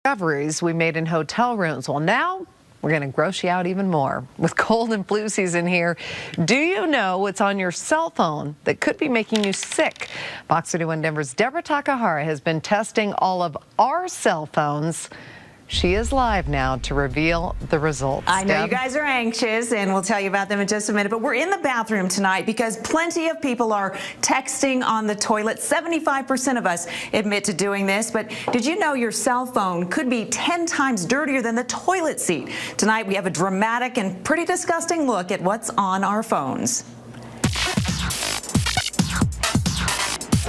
discoveries we made in hotel rooms. Well, now we're going to gross you out even more. With cold and flu season here, do you know what's on your cell phone that could be making you sick? FOX31 Denver's Deborah Takahara has been testing all of our cell phones. She is live now to reveal the results. I know you guys are anxious, and we'll tell you about them in just a minute, but we're in the bathroom tonight because plenty of people are texting on the toilet. 75% of us admit to doing this, but did you know your cell phone could be 10 times dirtier than the toilet seat? Tonight, we have a dramatic and pretty disgusting look at what's on our phones.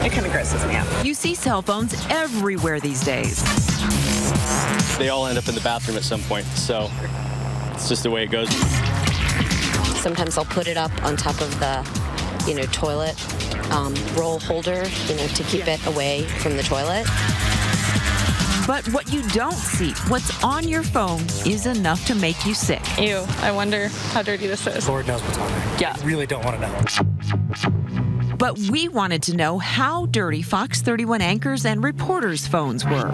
It kind of grosses me out. You see cell phones everywhere these days. They all end up in the bathroom at some point, so it's just the way it goes. Sometimes I'll put it up on top of the, toilet roll holder, to keep it away from the toilet. But what you don't see, what's on your phone, is enough to make you sick. Ew, I wonder how dirty this is. Lord knows what's on there. Yeah. I really don't want to know. But we wanted to know how dirty FOX31 anchors and reporters' phones were.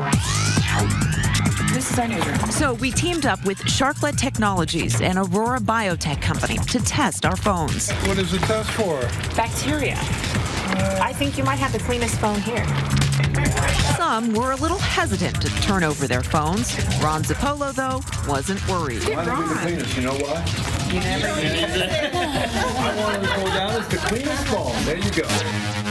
This is unusual. So we teamed up with Sharklet Technologies, an Aurora biotech company, to test our phones. What is the test for? Bacteria. I think you might have the cleanest phone here. Some were a little hesitant to turn over their phones. Ron Zappolo, though, wasn't worried. Why don't be the cleanest? You know why? You never I wanted to go down as the cleanest phone. There you go.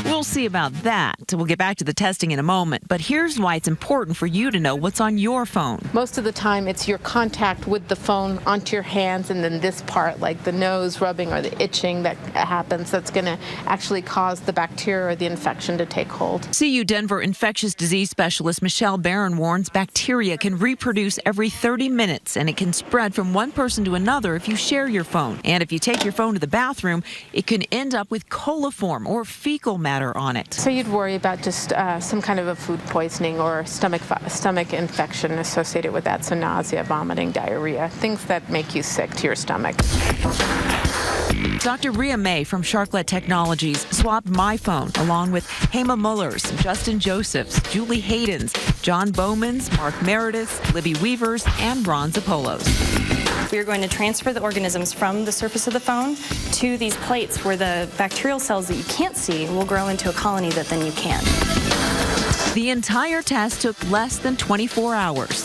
We'll see about that. We'll get back to the testing in a moment, but here's why it's important for you to know what's on your phone. Most of the time, it's your contact with the phone onto your hands, and then this part, like the nose rubbing or the itching that happens, that's going to actually cause the bacteria or the infection to take hold. CU Denver infectious disease specialist Michelle Barron warns bacteria can reproduce every 30 minutes, and it can spread from one person to another if you share your phone. And if you take your phone to the bathroom, it can end up with coliform or fecal matter on it. So you'd worry about just some kind of a food poisoning or stomach infection associated with that. So nausea, vomiting, diarrhea, things that make you sick to your stomach. Dr. Rhea May from Sharklet Technologies swabbed my phone along with Hema Muller's, Justin Joseph's, Julie Hayden's, John Bowman's, Mark Meredith's, Libby Weaver's, and Ron Zappolo's. We are going to transfer the organisms from the surface of the phone to these plates where the bacterial cells that you can't see will grow into a colony that then you can. The entire test took less than 24 hours.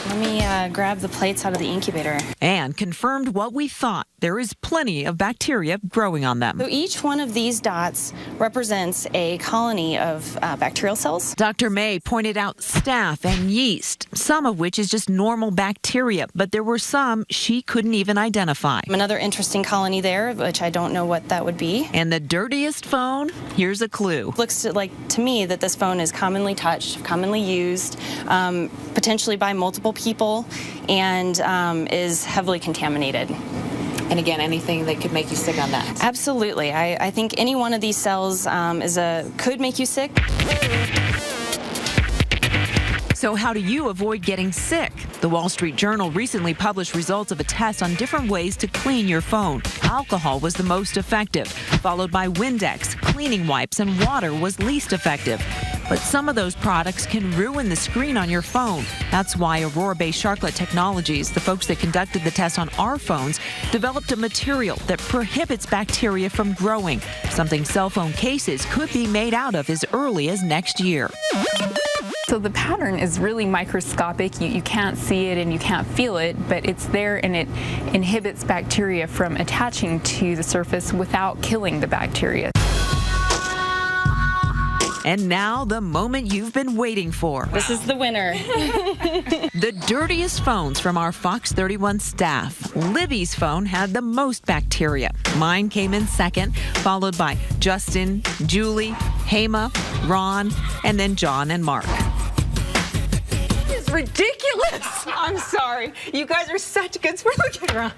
Let me grab the plates out of the incubator. And confirmed what we thought. There is plenty of bacteria growing on them. So each one of these dots represents a colony of bacterial cells. Dr. May pointed out staph and yeast, some of which is just normal bacteria, but there were some she couldn't even identify. Another interesting colony there, which I don't know what that would be. And the dirtiest phone? Here's a clue. Looks like to me that this phone is commonly touched, commonly used, potentially by multiple people, and is heavily contaminated. And again, anything that could make you sick on that? Absolutely. I think any one of these cells could make you sick. So how do you avoid getting sick? The Wall Street Journal recently published results of a test on different ways to clean your phone. Alcohol was the most effective, followed by Windex, cleaning wipes, and water was least effective. But some of those products can ruin the screen on your phone. That's why Aurora-based Sharklet Technologies, the folks that conducted the test on our phones, developed a material that prohibits bacteria from growing, something cell phone cases could be made out of as early as next year. So the pattern is really microscopic. You can't see it and you can't feel it, but it's there and it inhibits bacteria from attaching to the surface without killing the bacteria. And now, the moment you've been waiting for. This is the winner. The dirtiest phones from our FOX31 staff. Libby's phone had the most bacteria. Mine came in second, followed by Justin, Julie, Hema, Ron, and then John and Mark. It's ridiculous. I'm sorry. You guys are such good sports. Look at Ron.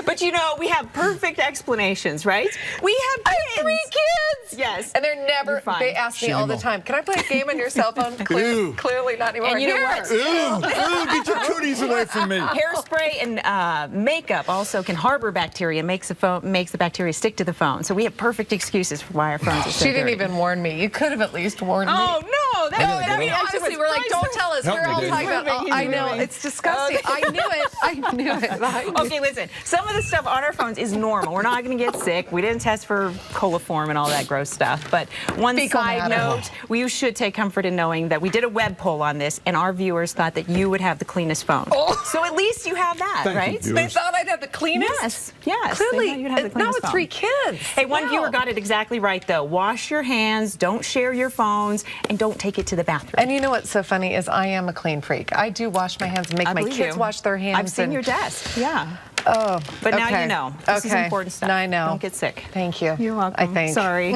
But we have perfect explanations, right? We have kids. I have 3 kids. Yes. And they're never, they ask me all the time, can I play a game on your cell phone? Clearly not anymore. And you know what? Get your cooties away from me. Hairspray and makeup also can harbor bacteria, makes the bacteria stick to the phone. So we have perfect excuses for why our phones are so She didn't dirty. even warn me. You could have at least warned me. Oh, no. No, I mean, honestly, we're like, don't tell us. We're all talking about, I know, it's disgusting. I knew it. I knew it. Okay, listen, some of the stuff on our phones is normal. We're not going to get sick. We didn't test for coliform and all that gross stuff. But one side note, you should take comfort in knowing that we did a web poll on this, and our viewers thought that you would have the cleanest phone. So at least you have that, right? They thought I'd have the cleanest? Yes. Clearly, you'd have the now cleanest with phone. 3 kids. Hey, one viewer got it exactly right, though. Wash your hands, don't share your phones, and don't take it to the bathroom. And you know what's so funny is I am a clean freak. I do wash my hands and make my kids wash their hands. I've seen your desk, yeah. Oh, but now you know. This is important stuff. I know. Don't get sick. Thank you. You're welcome. I think. Sorry.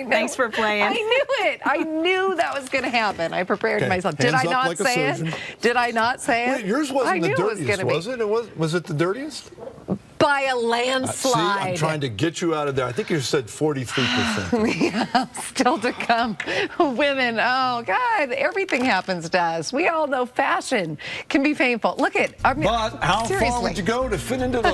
Thanks for playing. I knew it. I knew that was going to happen. I prepared myself. Did I not say it? Did I not say it? Wait, yours wasn't the dirtiest, was it? Was it the dirtiest? By a landslide. See, I'm trying to get you out of there. I think you said 43%. Yeah, still to come. Women, oh, God, everything happens to us. We all know fashion can be painful. Look at, I mean, but how far would you go to fit into those?